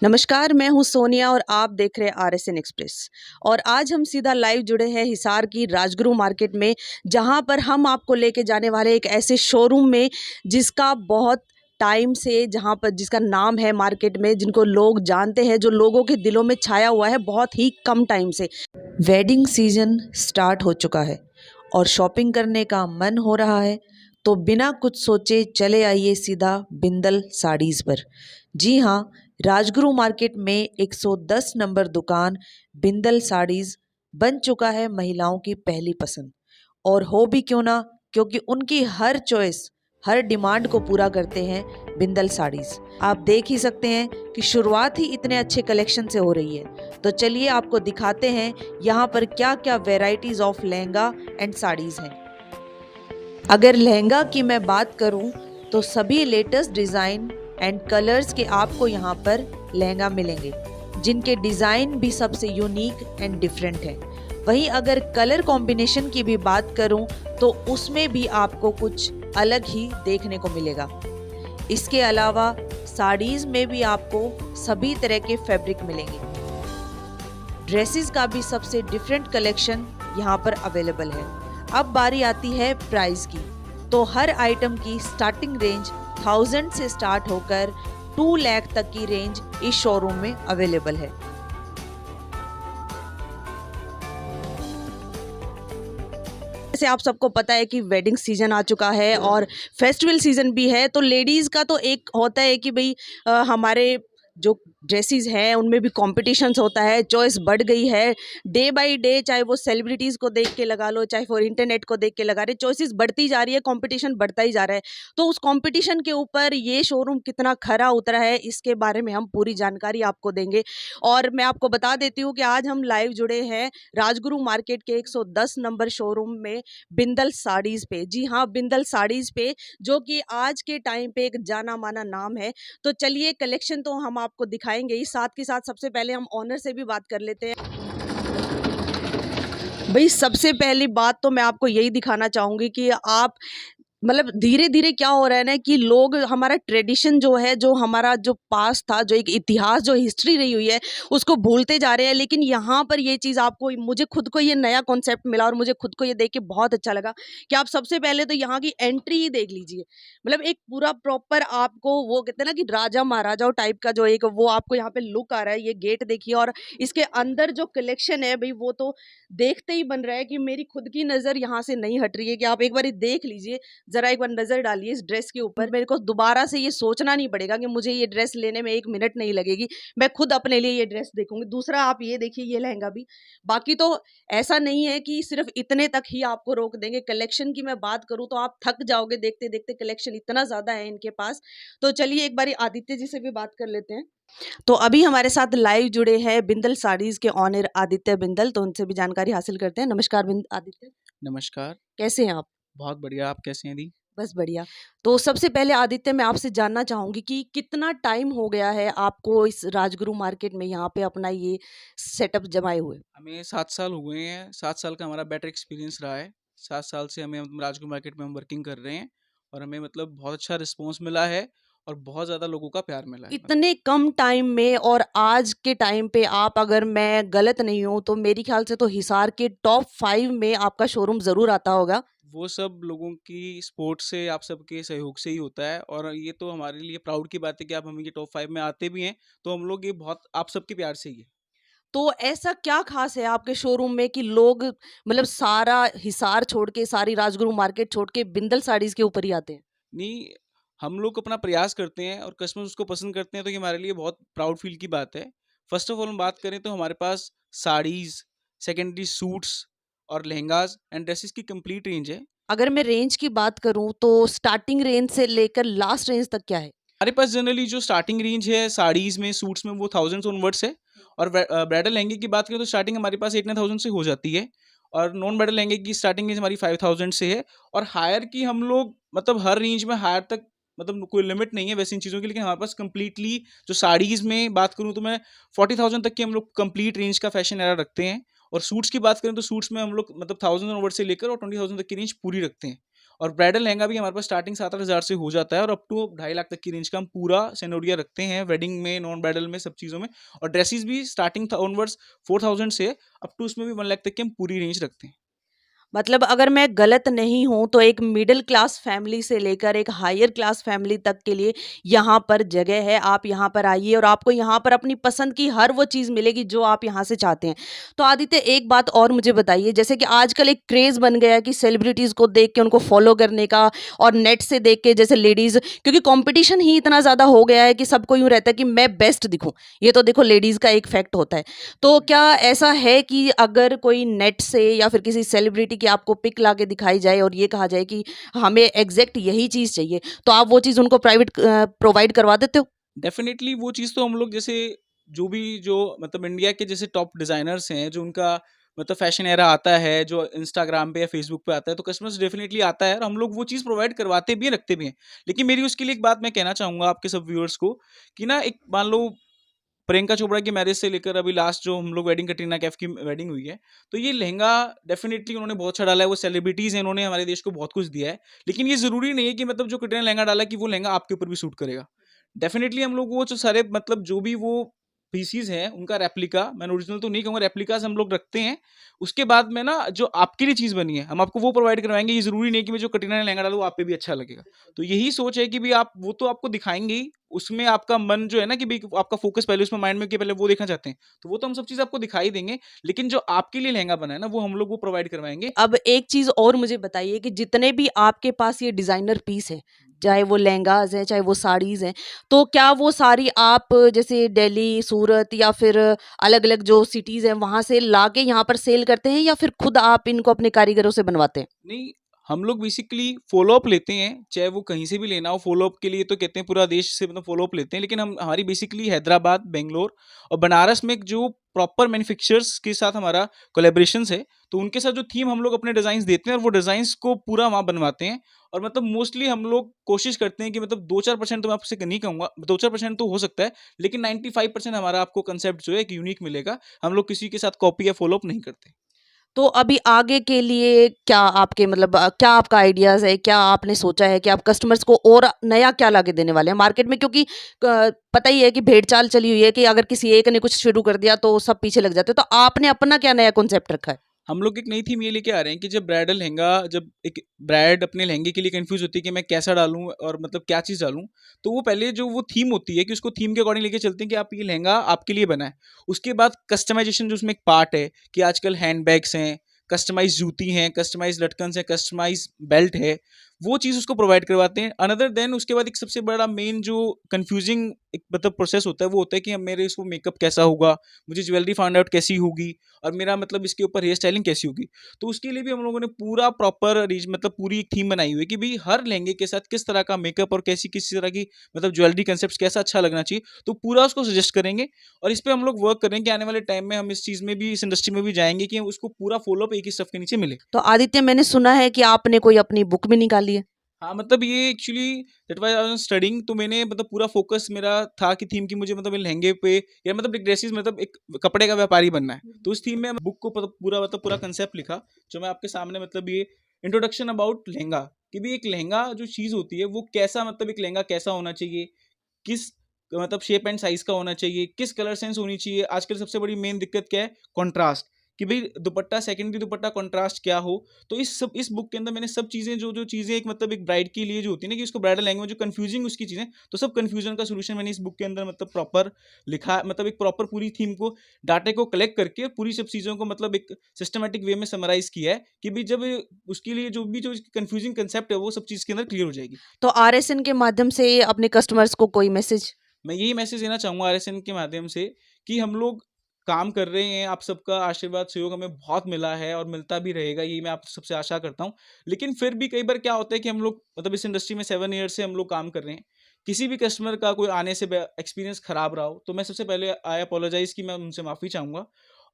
नमस्कार, मैं हूं सोनिया और आप देख रहे हैं आरएसएन एक्सप्रेस। और आज हम सीधा लाइव जुड़े हैं हिसार की राजगुरु मार्केट में, जहां पर हम आपको लेके जाने वाले एक ऐसे शोरूम में जिसका बहुत टाइम से, जहां पर जिसका नाम है मार्केट में, जिनको लोग जानते हैं, जो लोगों के दिलों में छाया हुआ है बहुत ही कम टाइम से। वेडिंग सीजन स्टार्ट हो चुका है और शॉपिंग करने का मन हो रहा है, तो बिना कुछ सोचे चले आइए सीधा बिंदल साड़ीज़ पर। जी हाँ, राजगुरु मार्केट में 110 नंबर दुकान बिंदल साड़ीज़ बन चुका है महिलाओं की पहली पसंद। और हो भी क्यों ना, क्योंकि उनकी हर चॉइस, हर डिमांड को पूरा करते हैं बिंदल साड़ीज़। आप देख ही सकते हैं कि शुरुआत ही इतने अच्छे कलेक्शन से हो रही है। तो चलिए आपको दिखाते हैं यहाँ पर क्या क्या varieties of lehenga and saris हैं। अगर लहंगा की मैं बात करूं तो सभी लेटेस्ट डिज़ाइन एंड कलर्स के आपको यहाँ पर लहंगा मिलेंगे, जिनके डिज़ाइन भी सबसे यूनिक एंड डिफरेंट है। वहीं अगर कलर कॉम्बिनेशन की भी बात करूं तो उसमें भी आपको कुछ अलग ही देखने को मिलेगा। इसके अलावा साड़ीज़ में भी आपको सभी तरह के फैब्रिक मिलेंगे। ड्रेसेस का भी सबसे डिफरेंट कलेक्शन यहाँ पर अवेलेबल है। अब बारी आती है प्राइस की, तो हर आइटम की स्टार्टिंग रेंज 1000 से स्टार्ट होकर 2 लाख तक की रेंज इस शोरूम में अवेलेबल है। जैसे आप सबको पता है कि वेडिंग सीजन आ चुका है और फेस्टिवल सीजन भी है, तो लेडीज़ का तो एक होता है कि भाई हमारे जो ड्रेसेस हैं उनमें भी कॉम्पिटिशन्स होता है, चॉइस बढ़ गई है डे बाय डे। चाहे वो सेलिब्रिटीज़ को देख के लगा लो, चाहे वो इंटरनेट को देख के लगा रहे, चॉइसेस बढ़ती जा रही है, कंपटीशन बढ़ता ही जा रहा है। तो उस कंपटीशन के ऊपर ये शोरूम कितना खरा उतरा है, इसके बारे में हम पूरी जानकारी आपको देंगे। और मैं आपको बता देती हूँ कि आज हम लाइव जुड़े हैं राजगुरु मार्केट के 110 नंबर शोरूम में बिंदल साड़ीज़ पे। जी हाँ, बिंदल साड़ीज़ पे, जो कि आज के टाइम पे एक जाना माना नाम है। तो चलिए कलेक्शन तो हम आपको दिखाएंगे ही, साथ के साथ सबसे पहले हम ऑनर से भी बात कर लेते हैं। भाई सबसे पहली बात तो मैं आपको यही दिखाना चाहूँगी कि आप मतलब धीरे-धीरे क्या हो रहा है ना कि लोग हमारा ट्रेडिशन जो है, जो हमारा जो पास्ट था, जो एक इतिहास, जो हिस्ट्री रही हुई है, उसको भूलते जा रहे हैं। लेकिन यहाँ पर ये चीज़ आपको, मुझे खुद को ये नया कॉन्सेप्ट मिला और मुझे खुद को ये देख के बहुत अच्छा लगा कि आप सबसे पहले तो यहाँ की एंट्री ही देख लीजिए। मतलब एक पूरा प्रॉपर आपको वो कहते हैं ना कि राजा-महाराजाओं टाइप का जो एक वो आपको यहाँ पे लुक आ रहा है। ये गेट देखिए और इसके अंदर जो कलेक्शन है भई, वो तो देखते ही बन रहा है कि मेरी खुद की नज़र यहाँ से नहीं हट रही है कि आप एक बारी देख लीजिए। ज़रा एक बार नज़र डालिए इस ड्रेस के ऊपर। मेरे को दोबारा से ये सोचना नहीं पड़ेगा कि मुझे ये ड्रेस लेने में 1 मिनट नहीं लगेगी। मैं खुद अपने लिए ये ड्रेस देखूँगी। दूसरा आप ये देखिए, ये लहंगा भी। बाकी तो ऐसा नहीं है कि सिर्फ़ इतने तक ही आपको रोक देंगे। कलेक्शन की मैं बात करूँ तो आप थक जाओगे देखते-देखते, कलेक्शन इतना ज़्यादा है इनके पास। तो चलिए एक बारी आदित्य जी से भी बात कर लेते हैं। तो अभी हमारे साथ लाइव जुड़े हैं बिंदल साड़ीज़ के ओनर आदित्य बिंदल, तो उनसे भी जानकारी हासिल करते हैं। नमस्कार आदित्य, नमस्कार, कैसे हैं आप? बहुत बढ़िया, आप कैसे हैं दी? बस बढ़िया। तो सबसे पहले आदित्य, मैं आपसे जानना चाहूँगी कि कितना टाइम हो गया है आपको इस राजगुरु मार्केट में यहाँ पे अपना ये सेटअप जमाए हुए? हमें 7 साल हो गए हैं, 7 साल का हमारा बेटर एक्सपीरियंस रहा है। 7 साल से हमें राजगुरु मार्केट में हम वर्किंग कर रहे हैं और हमें मतलब बहुत अच्छा रिस्पॉन्स मिला है और बहुत ज़्यादा लोगों का प्यार मिला है। इतने कम टाइम में और आज के टाइम पे आप, अगर मैं गलत नहीं हूँ, तो मेरे ख्याल से तो हिसार के टॉप 5 में आपका शोरूम ज़रूर आता होगा। वो सब लोगों की सपोर्ट से, आप सबके सहयोग से ही होता है और ये तो हमारे लिए प्राउड की बात है कि आप हमें ये टॉप 5 में आते भी हैं, तो हम लोग ये बहुत आप सबके प्यार से ही है। तो ऐसा क्या ख़ास है आपके शोरूम में कि लोग मतलब सारा हिसार छोड़ के, सारी राजगुरु मार्केट छोड़ के बिंदल साड़ीज़ के ऊपर ही आते हैं? नहीं, हम लोग अपना प्रयास करते हैं और कस्टमर्स उसको पसंद करते हैं, तो ये हमारे लिए बहुत प्राउड फील की बात है। फर्स्ट ऑफ ऑल हम बात करें तो हमारे पास साड़ीज़, सेकेंडरी सूट्स और लहंगास एंड ड्रेसेस की कंप्लीट रेंज है। अगर मैं रेंज की बात करूँ तो स्टार्टिंग रेंज से लेकर लास्ट रेंज तक क्या है? हमारे पास जनरली जो स्टार्टिंग रेंज है साड़ीज़ में, सूट्स में, वो थाउज़ेंड्स ऑनवर्ड्स है और ब्राइडल लहंगे की बात करें तो स्टार्टिंग हमारे पास 8-9,000 से हो जाती है और नॉन ब्राइडल लहंगे की स्टार्टिंग रेंज हमारी 5,000 से है और हायर की हम लोग मतलब हर रेंज में हायर तक मतलब कोई लिमिट नहीं है वैसे इन चीज़ों की, लेकिन हमारे पास कंप्लीटली जो साड़ीज़ में बात करूँ तो मैं 40,000 तक की हम लोग कंप्लीट रेंज का फैशन एरा रखते हैं और सूट्स की बात करें तो सूट्स में हम लोग मतलब 1,000 ऑनवर्ड से लेकर और 20,000 तक की रेंज पूरी रखते हैं और ब्राइडल लहंगा भी हमारे पास स्टार्टिंग 7-8 हज़ार से हो जाता है और अप टू 2.5 लाख तक की रेंज का हम पूरा सेनोरिया रखते हैं, वेडिंग में, नॉन ब्राइडल में, सब चीज़ों में। और ड्रेसेस भी स्टार्टिंग ऑनवर्ड्स 4,000 से अप टू उसमें भी 1 लाख तक की हम पूरी रेंज रखते हैं। मतलब अगर मैं गलत नहीं हूँ तो एक मिडिल क्लास फैमिली से लेकर एक हायर क्लास फैमिली तक के लिए यहाँ पर जगह है। आप यहाँ पर आइए और आपको यहाँ पर अपनी पसंद की हर वो चीज़ मिलेगी जो आप यहाँ से चाहते हैं। तो आदित्य, एक बात और मुझे बताइए, जैसे कि आजकल एक क्रेज़ बन गया है कि सेलिब्रिटीज़ को देख के उनको फॉलो करने का, और नेट से देख के, जैसे लेडीज़, क्योंकि कंपटीशन ही इतना ज़्यादा हो गया है कि सबको यूँ रहता है कि मैं बेस्ट दिखूँ। ये तो देखो लेडीज़ का एक फैक्ट होता है। तो क्या ऐसा है कि अगर कोई नेट से या फिर किसी सेलिब्रिटी की आपको पिक लाके दिखाई जाए और ये कहा जाए कि हमें एग्जैक्ट यही चीज़ चाहिए, तो आप वो चीज़ उनको प्रोवाइड करवा देते हो? डेफ़िनेटली वो चीज़ तो हम लोग जैसे जो मतलब इंडिया के जैसे टॉप डिज़ाइनर्स हैं, जो उनका मतलब फ़ैशन एरा आता है, जो इंस्टाग्राम पे या फ़ेसबुक पे आता है, तो कस्टमर्स डेफ़िनेटली आता है और हम लोग वो चीज़ प्रोवाइड करवाते भी हैं, रखते भी हैं। लेकिन मेरी उसके लिए एक बात मैं कहना चाहूँगा आपके सब व्यूअर्स को कि ना, एक मान लो प्रियंका चोपड़ा की मैरिज से लेकर अभी लास्ट जो हम लोग वेडिंग, कटरीना कैफ की वेडिंग हुई है, तो ये लहंगा डेफ़िनेटली उन्होंने बहुत अच्छा डाला है, वो सेलिब्रिटीज़ हैं, उन्होंने हमारे देश को बहुत कुछ दिया है। लेकिन ये ज़रूरी नहीं है कि मतलब जो कटरीना ने लहंगा डाला कि वो लहंगा आपके ऊपर भी सूट करेगा। डेफ़िनेटली हम लोग वो जो सारे मतलब जो भी वो पीसीज़ हैं, उनका रेप्लिका, मैं ओरिजिनल तो नहीं कहूँगा, रेप्लिकाज़ हम लोग रखते हैं। उसके बाद में ना जो आपके लिए चीज़ बनी है, हम आपको वो प्रोवाइड करवाएँगे। ये ज़रूरी नहीं है कि मैं जो कटरीना ने लहंगा डाला वो आप पे भी अच्छा लगेगा। तो यही सोच है कि भई आप वो तो आपको दिखाएँगे ही, उसमें आपका मन जो है ना कि भई आपका फ़ोकस पहले उसमें माइंड में कि पहले वो देखना चाहते हैं, तो वो तो हम सब चीज़ आपको दिखा ही देंगे। लेकिन जो आपके लिए लहंगा बना है ना, वो हम लोग वो प्रोवाइड करवाएँगे। अब एक चीज़ और मुझे बताइए कि जितने भी आपके पास ये डिज़ाइनर पीस हैं, चाहे वो लहंगाज़ हैं, चाहे वो साड़ीज़ हैं, तो क्या वो सारी आप जैसे दिल्ली, सूरत या फिर अलग-अलग जो सिटीज़ हैं, वहाँ से लाके यहाँ पर सेल करते हैं, या फिर खुद आप इनको अपने कारीगरों से बनवाते हैं? नहीं, हम लोग बेसिकली फ़ॉलो-अप लेते हैं, चाहे वो कहीं से भी लेना हो। फ़ॉलो-अप के लिए तो कहते हैं पूरा देश से मतलब फ़ॉलो-अप लेते हैं, लेकिन हम हमारी बेसिकली हैदराबाद, बैंगलोर और बनारस में जो प्रॉपर मैन्युफैक्चरर्स के साथ हमारा कोलैबोरेशंस है, तो उनके साथ जो थीम हम लोग अपने डिज़ाइन्स देते हैं और वो डिज़ाइन्स को पूरा वहाँ बनवाते हैं। और मतलब मोस्टली हम लोग कोशिश करते हैं कि मतलब 2-4% तो मैं आपसे नहीं कहूँगा, 2-4% तो हो सकता है, लेकिन 95% हमारा आपको कांसेप्ट जो है एक यूनिक मिलेगा। हम लोग किसी के साथ कॉपी या फ़ॉलो-अप नहीं करते। तो अभी आगे के लिए क्या आपके मतलब क्या आपका आइडियाज़ है? क्या आपने सोचा है कि आप कस्टमर्स को और नया क्या लाके देने वाले हैं मार्केट में? क्योंकि पता ही है कि भेड़-चाल चली हुई है कि अगर किसी एक ने कुछ शुरू कर दिया तो सब पीछे लग जाते हैं। तो आपने अपना क्या नया कॉन्सेप्ट रखा है? हम लोग एक नई थीम ये लेके आ रहे हैं कि जब ब्राइडल लहंगा, जब एक ब्राइड अपने लहंगे के लिए कंफ्यूज होती है कि मैं कैसा डालूं और मतलब क्या चीज़ डालूं, तो वो पहले जो वो थीम होती है कि उसको थीम के अकॉर्डिंग लेके चलते हैं कि आप ये लहंगा आपके लिए बना है। उसके बाद कस्टमाइजेशन जो उसमें एक पार्ट है कि आजकल हैंड बैग्स हैं, कस्टमाइज जूती हैं, कस्टमाइज लटकन है, कस्टमाइज बेल्ट है, वो चीज़ उसको प्रोवाइड करवाते हैं। अनदर देन उसके बाद एक सबसे बड़ा मेन जो कंफ्यूजिंग एक मतलब प्रोसेस होता है, वो होता है कि अब मेरे इसको मेकअप कैसा होगा, मुझे ज्वेलरी फाइंड आउट कैसी होगी और मेरा मतलब इसके ऊपर हेयर स्टाइलिंग कैसी होगी। तो उसके लिए भी हम लोगों ने पूरा प्रॉपर मतलब पूरी एक थीम बनाई हुई है कि भाई हर लहंगे के साथ किस तरह का मेकअप और कैसी किस तरह की मतलब ज्वेलरी कंसेप्ट कैसा अच्छा लगना चाहिए, तो पूरा उसको सजेस्ट करेंगे। और इस पे हम लोग वर्क करेंगे कि आने वाले टाइम में हम इस चीज़ में भी, इस इंडस्ट्री में भी जाएंगे कि उसको पूरा फॉलोअप एक ही स्टफ के नीचे मिले। तो आदित्य, मैंने सुना है कि आपने कोई अपनी बुक भी निकाली है? हाँ, मतलब ये actually that was I was studying, तो मैंने मतलब पूरा फ़ोकस मेरा था कि थीम की मुझे मतलब लहंगे पे या मतलब एक ड्रेसेस मतलब एक कपड़े का व्यापारी बनना है। तो उस थीम में बुक को पूरा कंसेप्ट लिखा, जो मैं आपके सामने मतलब ये इंट्रोडक्शन अबाउट लहंगा, कि भी एक लहंगा जो चीज़ होती है वो कैसा, मतलब एक लहंगा कैसा होना चाहिए, किस मतलब शेप एंड साइज़ का होना चाहिए, किस कलर सेंस होनी चाहिए। आजकल सबसे बड़ी मेन दिक्कत क्या है? कॉन्ट्रास्ट, कि भई दुपट्टा, सेकेंडरी दुपट्टा कॉन्ट्रास्ट क्या हो। तो इस बुक के अंदर मैंने सब चीज़ें जो चीज़ें एक मतलब एक ब्राइड के लिए जो होती है ना कि उसको ब्राइडल लहंगे में जो कन्फ्यूजिंग उसकी चीज़ें, तो सब कन्फ्यूजन का सॉल्यूशन मैंने इस बुक के अंदर मतलब प्रॉपर लिखा, मतलब एक प्रॉपर पूरी थीम को, डाटा को कलेक्ट करके पूरी सब चीज़ों को मतलब एक सिस्टमैटिक वे में समराइज़ किया है कि भई जब उसके लिए जो कन्फ्यूजिंग कंसेप्ट है वो सब चीज़ के अंदर क्लियर हो जाएगी। तो आरएसएन के माध्यम से अपने कस्टमर्स को कोई मैसेज? मैं यही मैसेज देना चाहूँगा आरएसएन के माध्यम से कि हम लोग काम कर रहे हैं, आप सबका आशीर्वाद सहयोग हमें बहुत मिला है और मिलता भी रहेगा, यही मैं आप सबसे आशा करता हूँ। लेकिन फिर भी कई बार क्या होता है कि हम लोग मतलब इस इंडस्ट्री में 7 ईयर्स से हम लोग काम कर रहे हैं। किसी भी कस्टमर का कोई आने से एक्सपीरियंस खराब रहा हो, तो मैं सबसे पहले आई अपोलोजाइज़ कि मैं उनसे माफ़ी चाहूँगा।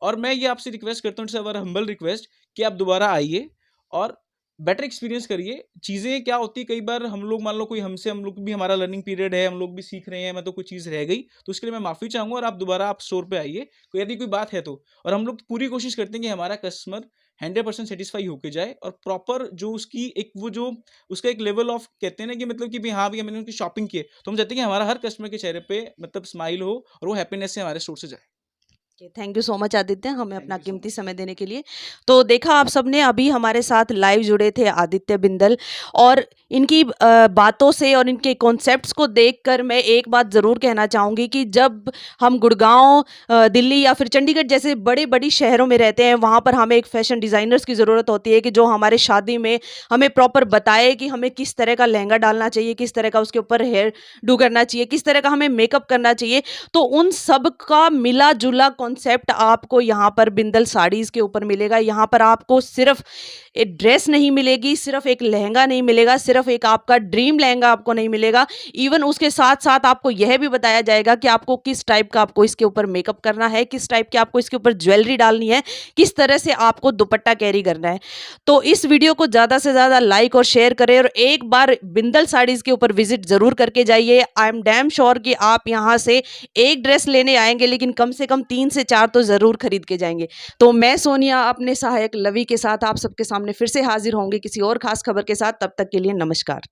और मैं ये आपसे रिक्वेस्ट करता हूँ, इट्स अवर हम्बल रिक्वेस्ट, कि आप दोबारा आइए और बेटर एक्सपीरियंस करिए। चीज़ें क्या होती है, कई बार हम लोग मान लो कोई हमसे, हम लोग भी, हमारा लर्निंग पीरियड है, हम लोग भी सीख रहे हैं, मतलब कोई चीज़ रह गई, तो उसके लिए मैं माफ़ी चाहूँगा और आप दोबारा आप स्टोर पे आइए, कोई यदि कोई बात है तो। और हम लोग पूरी कोशिश करते हैं कि हमारा कस्टमर 100% सेटिस्फाई होके जाए और प्रॉपर जो उसकी एक वो जो उसका एक लेवल ऑफ कहते हैं ना कि मतलब कि भी हाँ भैया मैंने उनकी शॉपिंग की है, तो हम चाहते हैं कि हमारा हर कस्टमर के चेहरे पे मतलब स्माइल हो और वो हैप्पीनेस से हमारे स्टोर से जाए। Thank you so much Aditya, हमें थैंक अपना यू सो कीमती मच। समय देने के लिए। तो देखा आप सबने, अभी हमारे साथ लाइव जुड़े थे आदित्य बिंदल, और इनकी बातों से और इनके कॉन्सेप्ट्स को देखकर मैं एक बात ज़रूर कहना चाहूँगी कि जब हम गुड़गांव, दिल्ली या फिर चंडीगढ़ जैसे बड़े बड़ी शहरों में रहते हैं, वहाँ पर हमें एक फैशन डिज़ाइनर्स की ज़रूरत होती है कि जो हमारे शादी में हमें प्रॉपर बताए कि हमें किस तरह का लहंगा डालना चाहिए, किस तरह का उसके ऊपर हेयर डू करना चाहिए, किस तरह का हमें मेकअप करना चाहिए। तो उन सब का मिला जुला कॉन्सेप्ट आपको यहाँ पर बिंदल साड़ीज़ के ऊपर मिलेगा। यहाँ पर आपको सिर्फ एक ड्रेस नहीं मिलेगी, सिर्फ एक लहंगा नहीं मिलेगा, सिर्फ एक आपका ड्रीम लहंगा आपको नहीं मिलेगा। इवन उसके साथ साथ आपको यह भी बताया जाएगा कि आपको किस टाइप का आपको इसके ऊपर मेकअप करना है, किस टाइप की आपको इसके ऊपर ज्वेलरी डालनी है, किस तरह से आपको दुपट्टा कैरी करना है। तो इस वीडियो को ज़्यादा से ज़्यादा लाइक और शेयर करें और एक बार बिंदल साड़ीज़ के ऊपर विजिट ज़रूर करके जाइए। आई एम डैम श्योर कि आप यहाँ से एक ड्रेस लेने आएंगे लेकिन कम से कम 3 से 4 तो ज़रूर खरीद के जाएंगे। तो मैं सोनिया अपने सहायक लवी के साथ आप सबके सामने फिर से हाजिर होंगे किसी और खास खबर के साथ। तब तक के लिए नमस्कार।